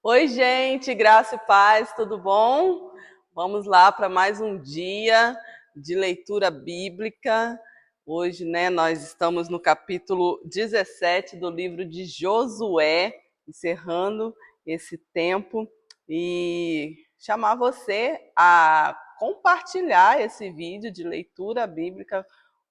Oi, gente, graça e paz, tudo bom? Vamos lá para mais um dia de leitura bíblica. Hoje, nós estamos no capítulo 17 do livro de Josué, encerrando esse tempo e chamar você a compartilhar esse vídeo de leitura bíblica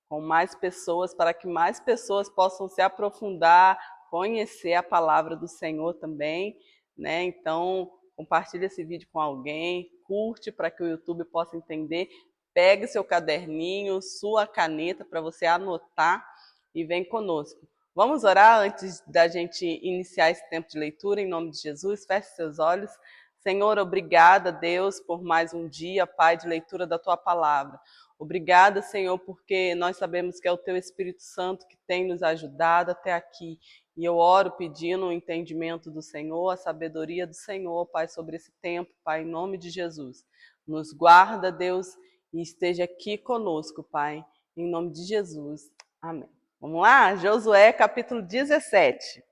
com mais pessoas, para que mais pessoas possam se aprofundar, conhecer a palavra do Senhor também, né? Então, compartilhe esse vídeo com alguém, curte para que o YouTube possa entender, pegue seu caderninho, sua caneta para você anotar e vem conosco. Vamos orar antes da gente iniciar esse tempo de leitura, em nome de Jesus. Feche seus olhos. Senhor, obrigada, Deus, por mais um dia, Pai, de leitura da Tua palavra. Obrigada, Senhor, porque nós sabemos que é o Teu Espírito Santo que tem nos ajudado até aqui. E eu oro pedindo o entendimento do Senhor, a sabedoria do Senhor, Pai, sobre esse tempo, Pai, em nome de Jesus. Nos guarda, Deus, e esteja aqui conosco, Pai, em nome de Jesus. Amém. Vamos lá? Josué, capítulo 17.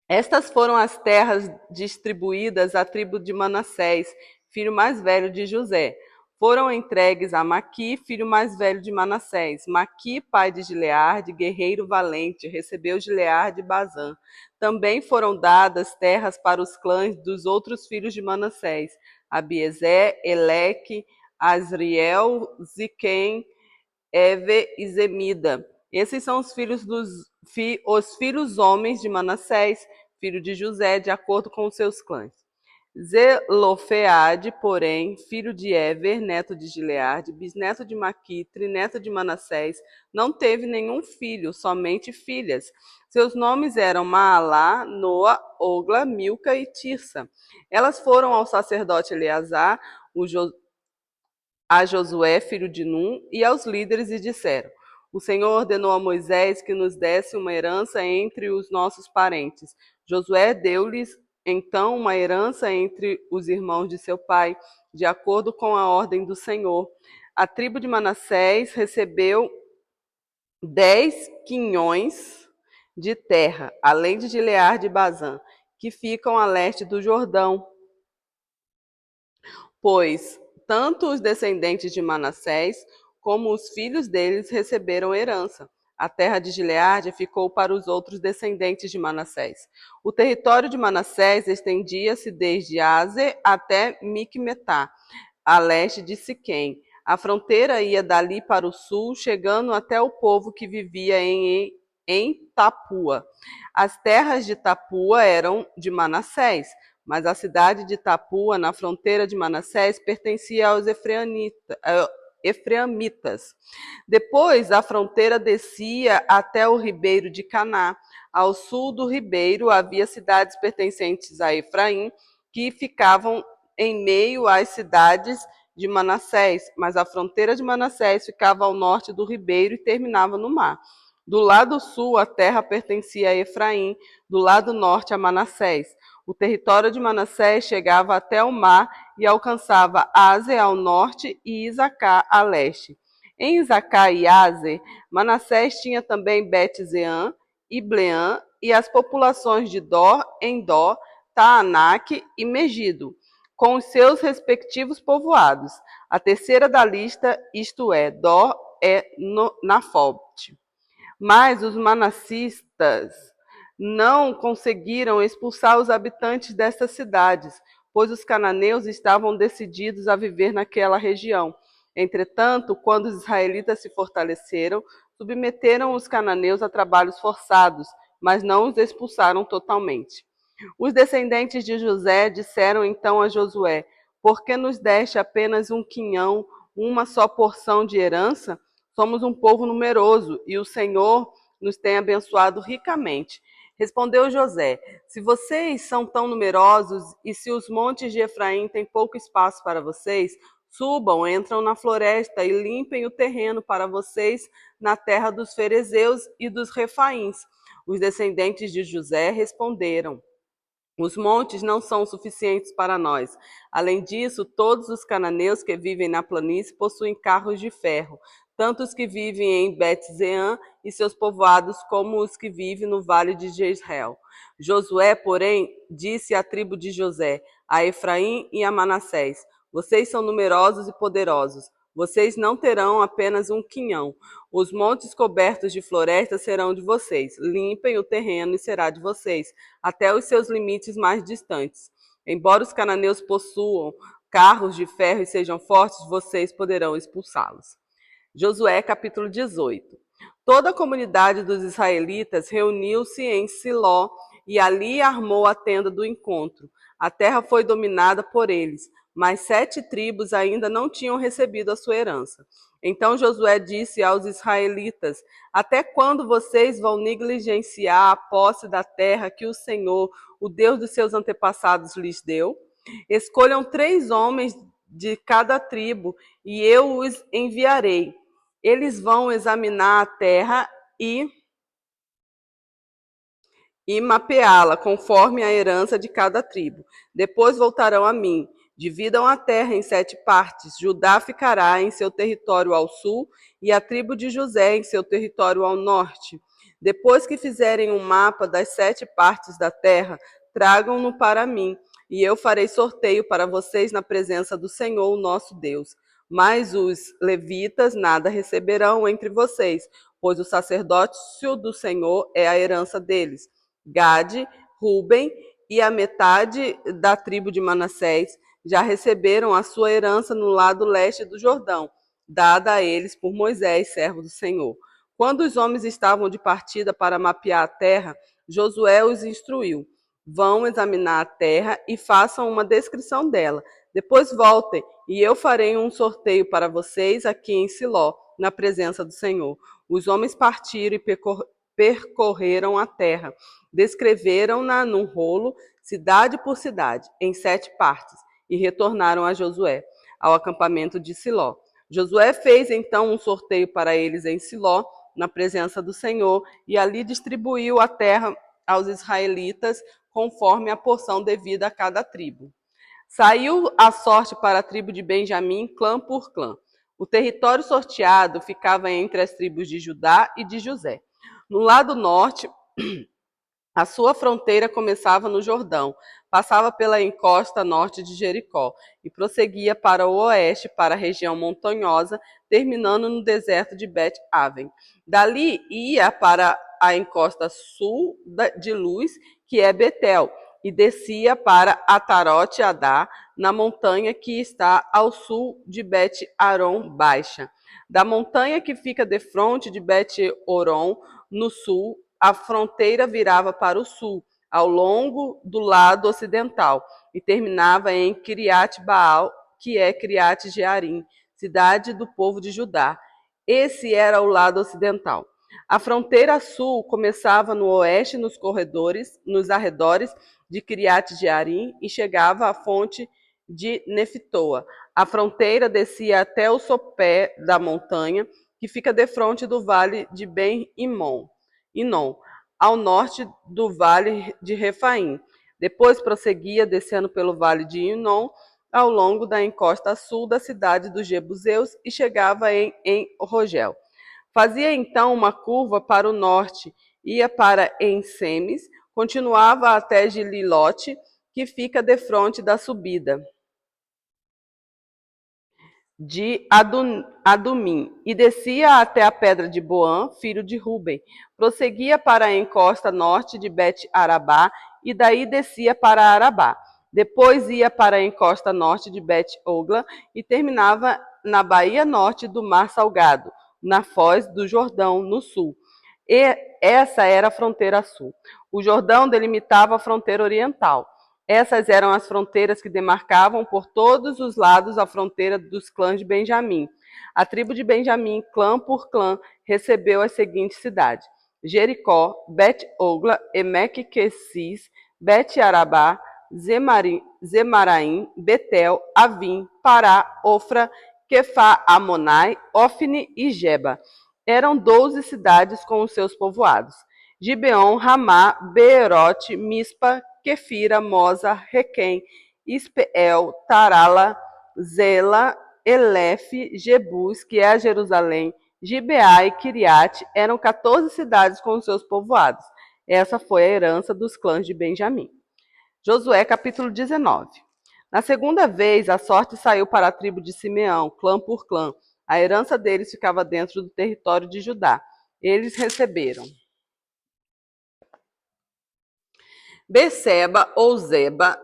Estas foram as terras distribuídas à tribo de Manassés, filho mais velho de José. Foram entregues a Maqui, filho mais velho de Manassés. Maqui, pai de Gileade, guerreiro valente, recebeu Gileade e Bazã. Também foram dadas terras para os clãs dos outros filhos de Manassés: Abiezer, Eleque, Asriel, Ziquém, Eve e Zemida. Esses são os filhos homens de Manassés, filho de José, de acordo com os seus clãs. Zelofeade, porém, filho de Ever, neto de Gileade, bisneto de Maqui, trineto de Manassés, não teve nenhum filho, somente filhas. Seus nomes eram Maalá, Noa, Ogla, Milca e Tirsa. Elas foram ao sacerdote Eleazar, a Josué, filho de Num, e aos líderes e disseram: O Senhor ordenou a Moisés que nos desse uma herança entre os nossos parentes. Josué deu-lhes então uma herança entre os irmãos de seu pai, de acordo com a ordem do Senhor. A tribo de Manassés recebeu 10 quinhões de terra, além de Gileade e Bazã, que ficam a leste do Jordão, pois tanto os descendentes de Manassés como os filhos deles receberam herança. A terra de Gileade ficou para os outros descendentes de Manassés. O território de Manassés estendia-se desde Azer até Micmetá, a leste de Siquém. A fronteira ia dali para o sul, chegando até o povo que vivia em Tapua. As terras de Tapua eram de Manassés, mas a cidade de Tapua, na fronteira de Manassés, pertencia aos efraimitas. Depois, a fronteira descia até o ribeiro de Caná. Ao sul do ribeiro havia cidades pertencentes a Efraim, que ficavam em meio às cidades de Manassés, mas a fronteira de Manassés ficava ao norte do ribeiro e terminava no mar. Do lado sul, a terra pertencia a Efraim, do lado norte a Manassés. O território de Manassés chegava até o mar e alcançava Azer ao norte e Isacar a leste. Em Isacar e Azer, Manassés tinha também Bet-Zeã, Ibleã e as populações de Dor, Endor, Taanac e Megido, com os seus respectivos povoados. A terceira da lista, isto é, Dor, é Nafote. Mas os manassistas não conseguiram expulsar os habitantes destas cidades, pois os cananeus estavam decididos a viver naquela região. Entretanto, quando os israelitas se fortaleceram, submeteram os cananeus a trabalhos forçados, mas não os expulsaram totalmente. Os descendentes de José disseram então a Josué: Por que nos deste apenas um quinhão, uma só porção de herança? Somos um povo numeroso e o Senhor nos tem abençoado ricamente. Respondeu José: Se vocês são tão numerosos e se os montes de Efraim têm pouco espaço para vocês, subam, entram na floresta e limpem o terreno para vocês na terra dos ferezeus e dos refaíns. Os descendentes de José responderam: Os montes não são suficientes para nós. Além disso, todos os cananeus que vivem na planície possuem carros de ferro. tanto os que vivem em Bet-Zean e seus povoados, como os que vivem no vale de Jezreel. Josué, porém, disse à tribo de José, a Efraim e a Manassés: vocês são numerosos e poderosos. Vocês não terão apenas um quinhão. Os montes cobertos de florestas serão de vocês. Limpem o terreno e será de vocês, até os seus limites mais distantes. Embora os cananeus possuam carros de ferro e sejam fortes, vocês poderão expulsá-los. Josué capítulo 18. Toda a comunidade dos israelitas reuniu-se em Siló e ali armou a tenda do encontro. A terra foi dominada por eles, mas 7 tribos ainda não tinham recebido a sua herança. Então Josué disse aos israelitas: até quando vocês vão negligenciar a posse da terra que o Senhor, o Deus dos seus antepassados, lhes deu? Escolham 3 homens de cada tribo e eu os enviarei. Eles vão examinar a terra e mapeá-la conforme a herança de cada tribo. Depois voltarão a mim. Dividam a terra em 7 partes. Judá ficará em seu território ao sul e a tribo de José em seu território ao norte. Depois que fizerem um mapa das 7 partes da terra, tragam-no para mim, e eu farei sorteio para vocês na presença do Senhor, o nosso Deus. Mas os levitas nada receberão entre vocês, pois o sacerdócio do Senhor é a herança deles. Gade, Ruben e a metade da tribo de Manassés já receberam a sua herança no lado leste do Jordão, dada a eles por Moisés, servo do Senhor. Quando os homens estavam de partida para mapear a terra, Josué os instruiu: vão examinar a terra e façam uma descrição dela. Depois voltem, e eu farei um sorteio para vocês aqui em Siló, na presença do Senhor. Os homens partiram e percorreram a terra. Descreveram-na num rolo, cidade por cidade, em 7 partes, e retornaram a Josué, ao acampamento de Siló. Josué fez então um sorteio para eles em Siló, na presença do Senhor, e ali distribuiu a terra aos israelitas, conforme a porção devida a cada tribo. Saiu a sorte para a tribo de Benjamim, clã por clã. O território sorteado ficava entre as tribos de Judá e de José. No lado norte, a sua fronteira começava no Jordão, passava pela encosta norte de Jericó e prosseguia para o oeste, para a região montanhosa, terminando no deserto de Bet-Aven. Dali ia para a encosta sul de Luz, que é Betel, e descia para Atarote-Adá, na montanha que está ao sul de Bet-Aron Baixa. Da montanha que fica defronte de Bet-Oron, no sul, a fronteira virava para o sul, ao longo do lado ocidental, e terminava em Kiriat Baal, que é Kiriat Jearim, cidade do povo de Judá. Esse era o lado ocidental. A fronteira sul começava no oeste, nos arredores de Kiriat Jearim, e chegava à fonte de Neftoa. A fronteira descia até o sopé da montanha, que fica defronte do vale de Ben-Inom, ao norte do vale de Refaim. Depois prosseguia descendo pelo vale de Inom, ao longo da encosta sul da cidade dos Jebuseus, e chegava em Rogel. Fazia então uma curva para o norte, ia para Ensemes, continuava até Gililote, que fica defronte da subida de Adumim, e descia até a pedra de Boã, filho de Ruben. Prosseguia para a encosta norte de Bet-Arabá, e daí descia para Arabá. Depois ia para a encosta norte de Bet-Ogla, e terminava na baía norte do Mar Salgado, na foz do Jordão, no sul. E essa era a fronteira sul. O Jordão delimitava a fronteira oriental. Essas eram as fronteiras que demarcavam por todos os lados a fronteira dos clãs de Benjamim. A tribo de Benjamim, clã por clã, recebeu as seguintes cidades: Jericó, Bet-Ogla, Emek-Quesis, Bet-Arabá, Zemaraim, Betel, Avim, Pará, Ofra, Quefá-Amonai, Ofne e Geba. Eram 12 cidades com os seus povoados: Gibeon, Ramá, Beerote, Mispa, Quefira, Moza, Requém, Ispeel, Tarala, Zela, Elefe, Jebus, que é a Jerusalém, Gibeá e Quiriate eram 14 cidades com seus povoados. Essa foi a herança dos clãs de Benjamim. Josué capítulo 19. Na segunda vez, a sorte saiu para a tribo de Simeão, clã por clã. A herança deles ficava dentro do território de Judá. Eles receberam Beceba, Ouzeba,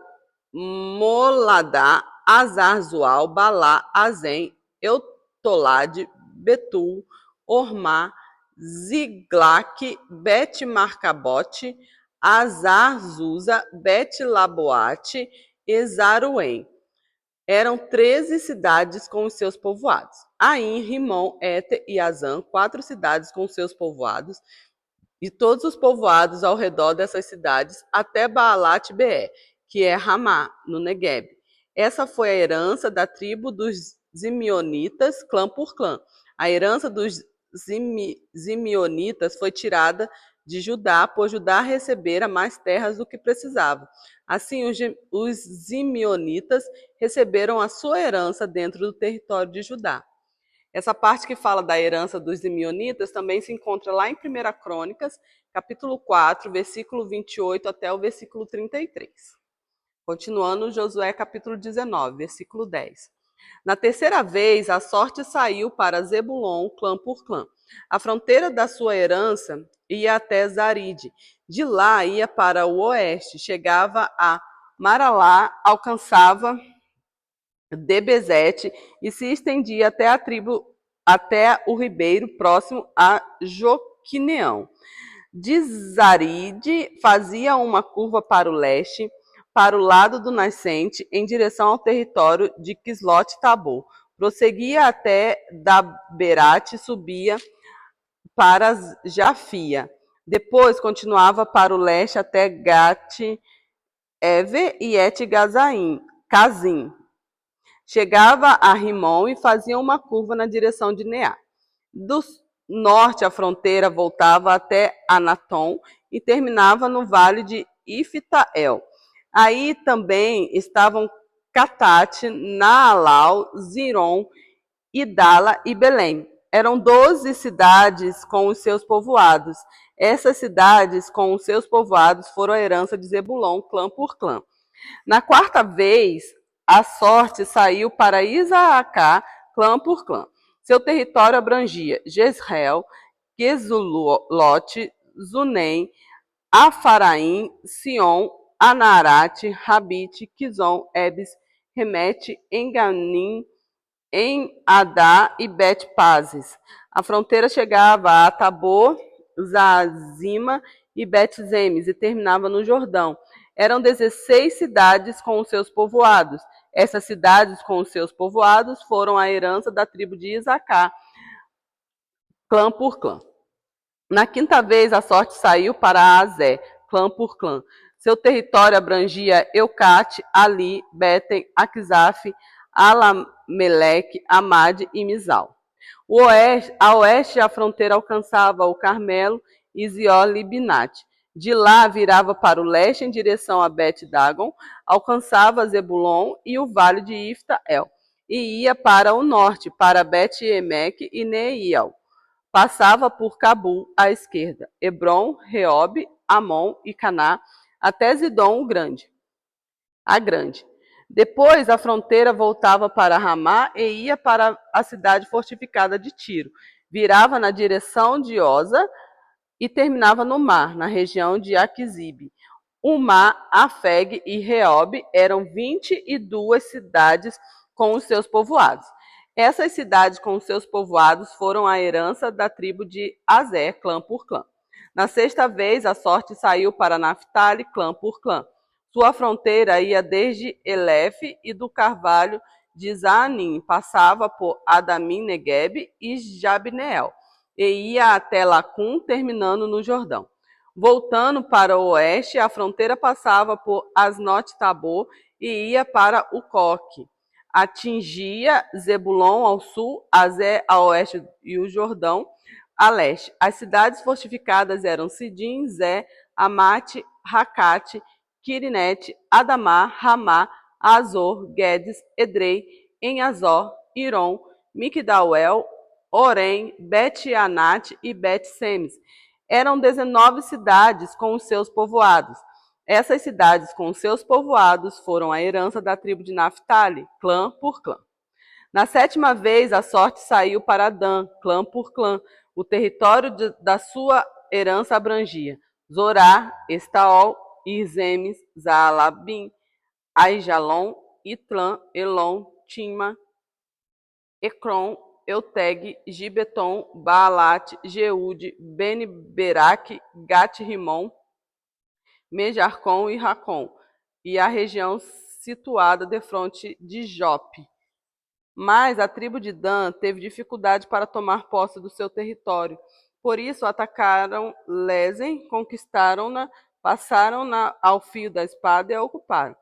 Moladá, Azar-Zual, Balá, Azem, Eutolade, Betul, Ormá, Ziglac, Bet-Marcabote, Azar-Zuza, Bet-Laboate e Zaruém. Eram 13 cidades com os seus povoados. Ain, Rimon, Éter e Azã, 4 cidades com os seus povoados, e todos os povoados ao redor dessas cidades até Baalat-Beé, que é Ramá, no Negueb. Essa foi a herança da tribo dos Zimeonitas, clã por clã. A herança dos Zimeonitas foi tirada de Judá, pois Judá recebera mais terras do que precisava. Assim, os Zimeonitas receberam a sua herança dentro do território de Judá. Essa parte que fala da herança dos Simeonitas também se encontra lá em 1 Crônicas, capítulo 4, versículo 28 até o versículo 33. Continuando, Josué capítulo 19, versículo 10. Na terceira vez, a sorte saiu para Zebulon, clã por clã. A fronteira da sua herança ia até Zaride. De lá ia para o oeste, chegava a Maralá, alcançava Debezete e se estendia até a tribo, até o ribeiro próximo a Joquineão. De Zaride fazia uma curva para o leste, para o lado do nascente, em direção ao território de Quislot-Tabor. Prosseguia até Daberate e subia para Jafia. Depois continuava para o leste até Gat-Eve e Et-Gazim. Chegava a Rimon e fazia uma curva na direção de Neá. Do norte, a fronteira voltava até Anatom e terminava no vale de Iftael. Aí também estavam Catate, Naalau, Ziron, Idala e Belém. Eram 12 cidades com os seus povoados. Essas cidades com os seus povoados foram a herança de Zebulon, clã por clã. Na quarta vez, a sorte saiu para Isaacá, clã por clã. Seu território abrangia Jezreel, Quesulote, Zunem, Afaraim, Sion, Anarate, Rabite, Quizon, Ebes, Remete, Enganim, em Adá e Bet-Pazes. A fronteira chegava a Tabor, Zazima e Bet-Zemes e terminava no Jordão. Eram 16 cidades com os seus povoados. Essas cidades com os seus povoados foram a herança da tribo de Isacar, clã por clã. Na quinta vez, a sorte saiu para Azé, clã por clã. Seu território abrangia Eucate, Ali, Beten, Aquizaf, Alameleque, Amade e Mizal. A oeste, a fronteira alcançava o Carmelo e Zior-Libinate. De lá virava para o leste em direção a Bet-Dagon, alcançava Zebulon e o vale de Iftael, e ia para o norte, para Bet-Emeque e Neiel. Passava por Cabul à esquerda, Hebron, Reob, Amon e Caná, até Zidom a Grande. Depois a fronteira voltava para Ramá e ia para a cidade fortificada de Tiro. Virava na direção de Oza e terminava no mar, na região de Aquisibe. Umá, Afeg e Reob eram 22 cidades com os seus povoados. Essas cidades com os seus povoados foram a herança da tribo de Azer, clã por clã. Na sexta vez, a sorte saiu para Naphtali, clã por clã. Sua fronteira ia desde Elefe e do Carvalho de Zaanim, passava por Adamim Negueb e Jabneel, e ia até Lacum, terminando no Jordão. Voltando para o oeste, a fronteira passava por Asnot-Tabor e ia para o Coque. Atingia Zebulon ao sul, Azé a oeste e o Jordão a leste. As cidades fortificadas eram Sidim, Zé, Amate, Racate, Quirinete, Adamá, Ramá, Azor, Guedes, Edrei, Em Azor, Irom, Migdauel, Orém, Bet-Anate e Bet-Semes. Eram 19 cidades com os seus povoados. Essas cidades com os seus povoados foram a herança da tribo de Naphtali, clã por clã. Na sétima vez, a sorte saiu para Dan, clã por clã. O território da sua herança abrangia Zorá, Estaol, Irzemes, Zaalabim, Aijalon, Itlã, Elon, Tima, Ecrom, Euteg, Gibeton, Baalat, Jeude, Beni-Beraque, Gat-Rimon, Mejarcom e Racom, e a região situada defronte de Jope. Mas a tribo de Dan teve dificuldade para tomar posse do seu território. Por isso atacaram Lesen, conquistaram-na, passaram-na ao fio da espada e a ocuparam.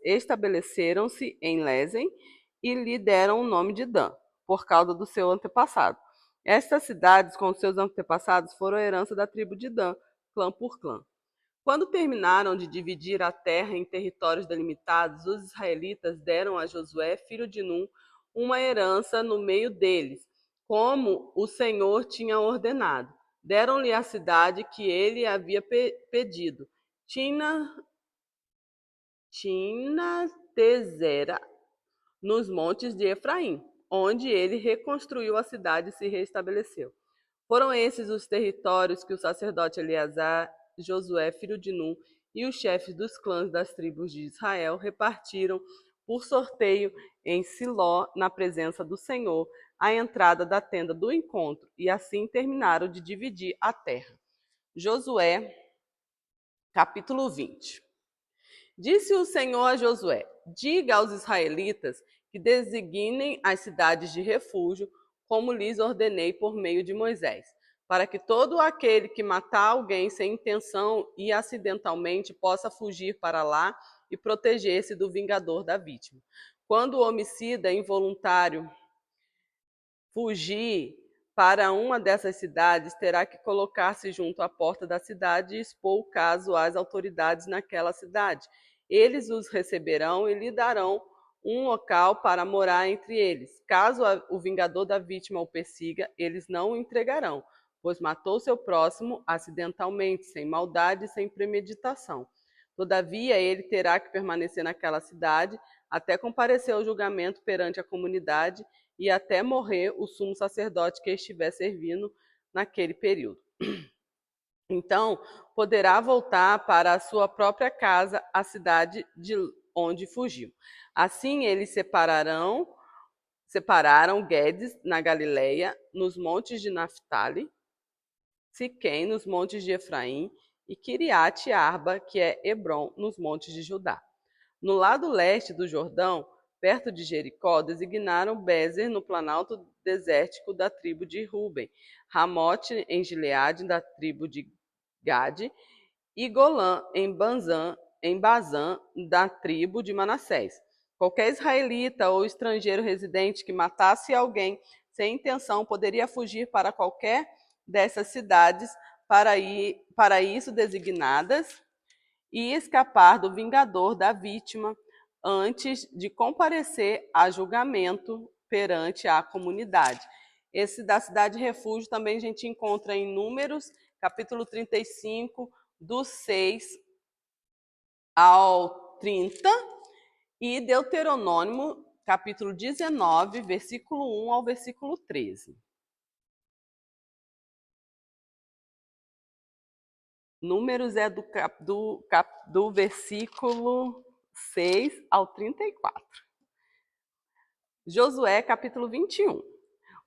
Estabeleceram-se em Lesen e lhe deram o nome de Dan, por causa do seu antepassado. Estas cidades, com seus antepassados, foram a herança da tribo de Dan, clã por clã. Quando terminaram de dividir a terra em territórios delimitados, os israelitas deram a Josué, filho de Num, uma herança no meio deles, como o Senhor tinha ordenado. Deram-lhe a cidade que ele havia pedido, Timnat-Tesera, nos montes de Efraim, onde ele reconstruiu a cidade e se restabeleceu. Foram esses os territórios que o sacerdote Eleazar, Josué, filho de Num, e os chefes dos clãs das tribos de Israel repartiram por sorteio em Siló, na presença do Senhor, à entrada da tenda do encontro, e assim terminaram de dividir a terra. Josué, capítulo 20. Disse o Senhor a Josué: diga aos israelitas que designem as cidades de refúgio, como lhes ordenei por meio de Moisés, para que todo aquele que matar alguém sem intenção e acidentalmente possa fugir para lá e proteger-se do vingador da vítima. Quando o homicida involuntário fugir para uma dessas cidades, terá que colocar-se junto à porta da cidade e expor o caso às autoridades naquela cidade. Eles os receberão e lhe darão um local para morar entre eles. Caso o vingador da vítima o persiga, eles não o entregarão, pois matou seu próximo acidentalmente, sem maldade e sem premeditação. Todavia, ele terá que permanecer naquela cidade até comparecer ao julgamento perante a comunidade e até morrer o sumo sacerdote que estiver servindo naquele período. Então, poderá voltar para a sua própria casa, a cidade de onde fugiu. Assim, eles separaram Guedes na Galileia, nos montes de Naphtali, Siquém nos montes de Efraim e Kiriat Arba, que é Hebron, nos montes de Judá. No lado leste do Jordão, perto de Jericó, designaram Bezer no planalto desértico da tribo de Ruben, Ramote em Gileade da tribo de Gade e Golã em Bazã da tribo de Manassés. Qualquer israelita ou estrangeiro residente que matasse alguém sem intenção poderia fugir para qualquer dessas cidades para isso designadas e escapar do vingador da vítima antes de comparecer a julgamento perante a comunidade. Esse da cidade de refúgio também a gente encontra em Números, capítulo 35, do 6 ao 30, e Deuteronômio, capítulo 19, versículo 1 ao versículo 13. Números é do versículo 6 ao 34. Josué, capítulo 21.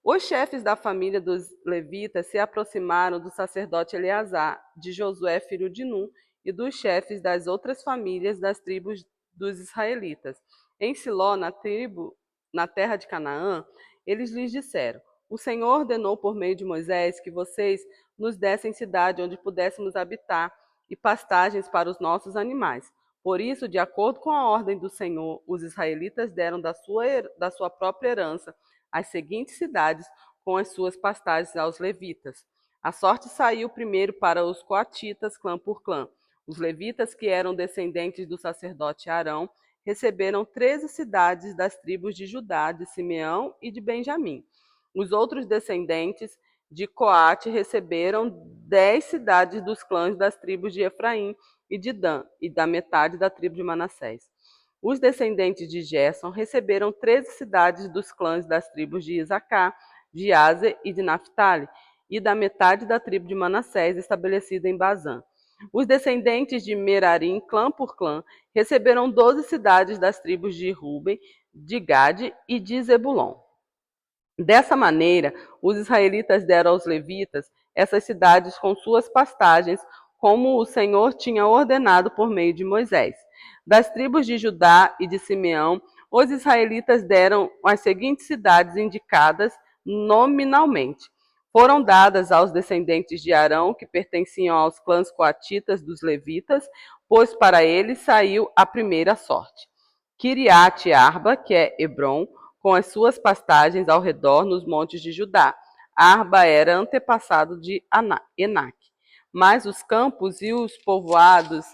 Os chefes da família dos levitas se aproximaram do sacerdote Eleazar, de Josué, filho de Num, e dos chefes das outras famílias das tribos dos israelitas. Em Siló, na terra de Canaã, eles lhes disseram: o Senhor ordenou por meio de Moisés que vocês nos dessem cidade onde pudéssemos habitar e pastagens para os nossos animais. Por isso, de acordo com a ordem do Senhor, os israelitas deram da sua própria herança as seguintes cidades com as suas pastagens aos levitas. A sorte saiu primeiro para os coatitas, clã por clã. Os levitas, que eram descendentes do sacerdote Arão, receberam 13 cidades das tribos de Judá, de Simeão e de Benjamim. Os outros descendentes de Coate receberam 10 cidades dos clãs das tribos de Efraim e de Dan, e da metade da tribo de Manassés. Os descendentes de Gerson receberam 13 cidades dos clãs das tribos de Isacar, de Aser e de Naphtali, e da metade da tribo de Manassés, estabelecida em Bazã. Os descendentes de Merarim, clã por clã, receberam 12 cidades das tribos de Ruben, de Gade e de Zebulon. Dessa maneira, os israelitas deram aos levitas essas cidades com suas pastagens, como o Senhor tinha ordenado por meio de Moisés. Das tribos de Judá e de Simeão, os israelitas deram as seguintes cidades indicadas nominalmente. Foram dadas aos descendentes de Arão, que pertenciam aos clãs coatitas dos levitas, pois para eles saiu a primeira sorte. Kiriat Arba, que é Hebron, com as suas pastagens ao redor nos montes de Judá. Arba era antepassado de Enac. Mas os campos e os povoados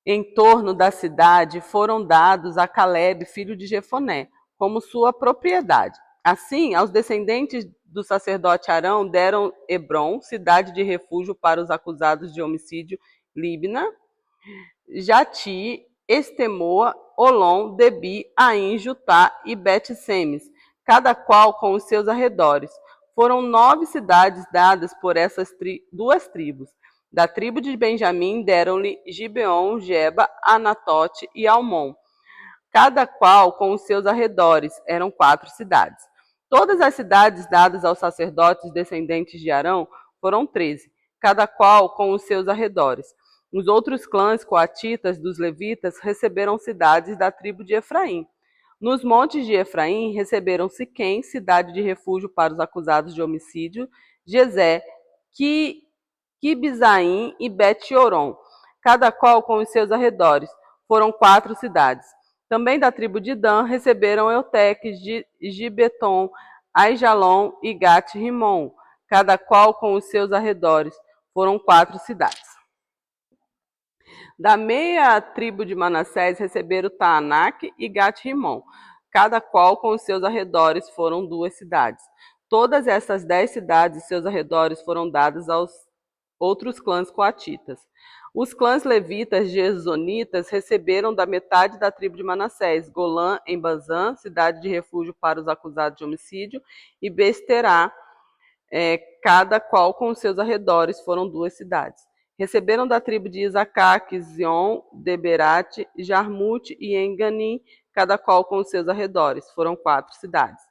em torno da cidade foram dados a Caleb, filho de Jefoné, como sua propriedade. Assim, aos descendentes do sacerdote Arão deram Hebron, cidade de refúgio para os acusados de homicídio, Libna, Jati, Estemoa, Olom, Debi, Ain, Jutá e Bet-Semes, cada qual com os seus arredores. Foram 9 cidades dadas por essas duas tribos. Da tribo de Benjamim deram-lhe Gibeon, Geba, Anatote e Almon, cada qual com os seus arredores. Eram 4 cidades. Todas as cidades dadas aos sacerdotes descendentes de Arão foram 13, cada qual com os seus arredores. Os outros clãs coatitas dos levitas receberam cidades da tribo de Efraim. Nos montes de Efraim receberam Siquém, cidade de refúgio para os acusados de homicídio, Gezé, Kibzaim e Bet-Oron, cada qual com os seus arredores. Foram 4 cidades. Também da tribo de Dan receberam Eutec, Gibeton, Aijalon e Gat-Rimon, cada qual com os seus arredores. Foram 4 cidades. Da meia tribo de Manassés receberam Taanak e Gat-Rimon, cada qual com os seus arredores. Foram 2 cidades. Todas essas 10 cidades e seus arredores foram dadas aos outros clãs coatitas. Os clãs levitas gersonitas receberam da metade da tribo de Manassés, Golã em Bazã, cidade de refúgio para os acusados de homicídio, e Besterá, cada qual com os seus arredores. Foram 2 cidades. Receberam da tribo de Isacar, Zion, Deberat, Jarmute e Enganim, cada qual com os seus arredores. Foram 4 cidades.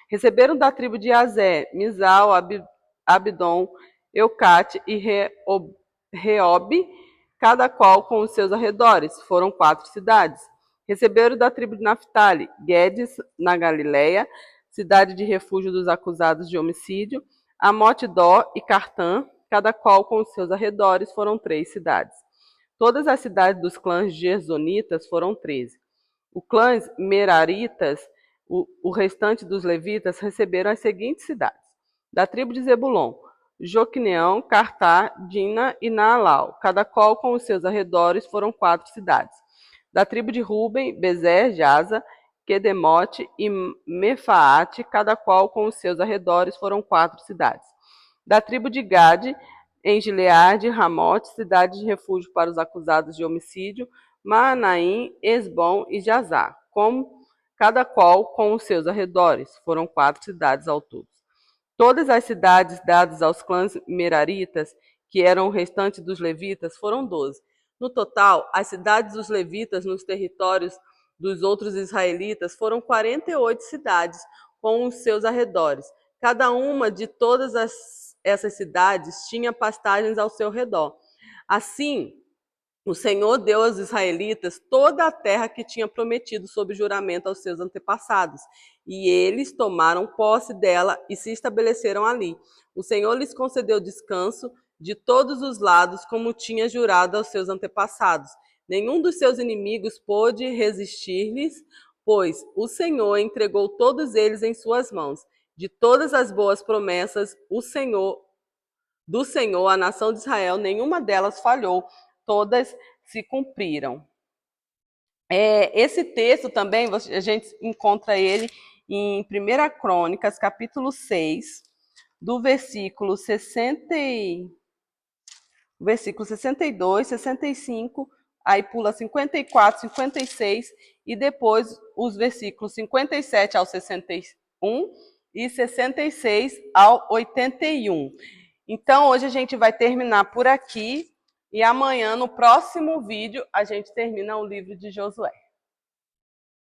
Receberam da tribo de Azé, Mizal, Abdon, Eucate e Reob, cada qual com os seus arredores. Foram 4 cidades. Receberam da tribo de Naphtali, Guedes, na Galileia, cidade de refúgio dos acusados de homicídio, Amot-Dó e Cartã, cada qual com os seus arredores. Foram 3 cidades. Todas as cidades dos clãs gersonitas foram 13. Os clãs meraritas, o restante dos levitas, receberam as seguintes cidades. Da tribo de Zebulon, Joqueneão, Cartá, Dina e Naalau, cada qual com os seus arredores. Foram 4 cidades. Da tribo de Ruben, Bezer, Jaza, Quedemote e Mefaate, cada qual com os seus arredores. Foram 4 cidades. Da tribo de Gade, em Gileade, Ramote, cidade de refúgio para os acusados de homicídio, Maanaim, Esbom e Jazá, cada qual com os seus arredores. Foram 4 cidades ao todo. Todas as cidades dadas aos clãs meraritas, que eram o restante dos levitas, foram 12. No total, as cidades dos levitas nos territórios dos outros israelitas foram 48 cidades com os seus arredores. Cada uma de todas essas cidades tinha pastagens ao seu redor. Assim, o Senhor deu aos israelitas toda a terra que tinha prometido sob juramento aos seus antepassados, e eles tomaram posse dela e se estabeleceram ali. O Senhor lhes concedeu descanso de todos os lados, como tinha jurado aos seus antepassados. Nenhum dos seus inimigos pôde resistir-lhes, pois o Senhor entregou todos eles em suas mãos. De todas as boas promessas do Senhor, a nação de Israel, nenhuma delas falhou. Todas se cumpriram. Esse texto também, a gente encontra ele em 1 Crônicas, capítulo 6, do versículo 62, 65, aí pula 54, 56 e depois os versículos 57 ao 61 e 66 ao 81. Então, hoje a gente vai terminar por aqui e amanhã, no próximo vídeo, a gente termina o livro de Josué.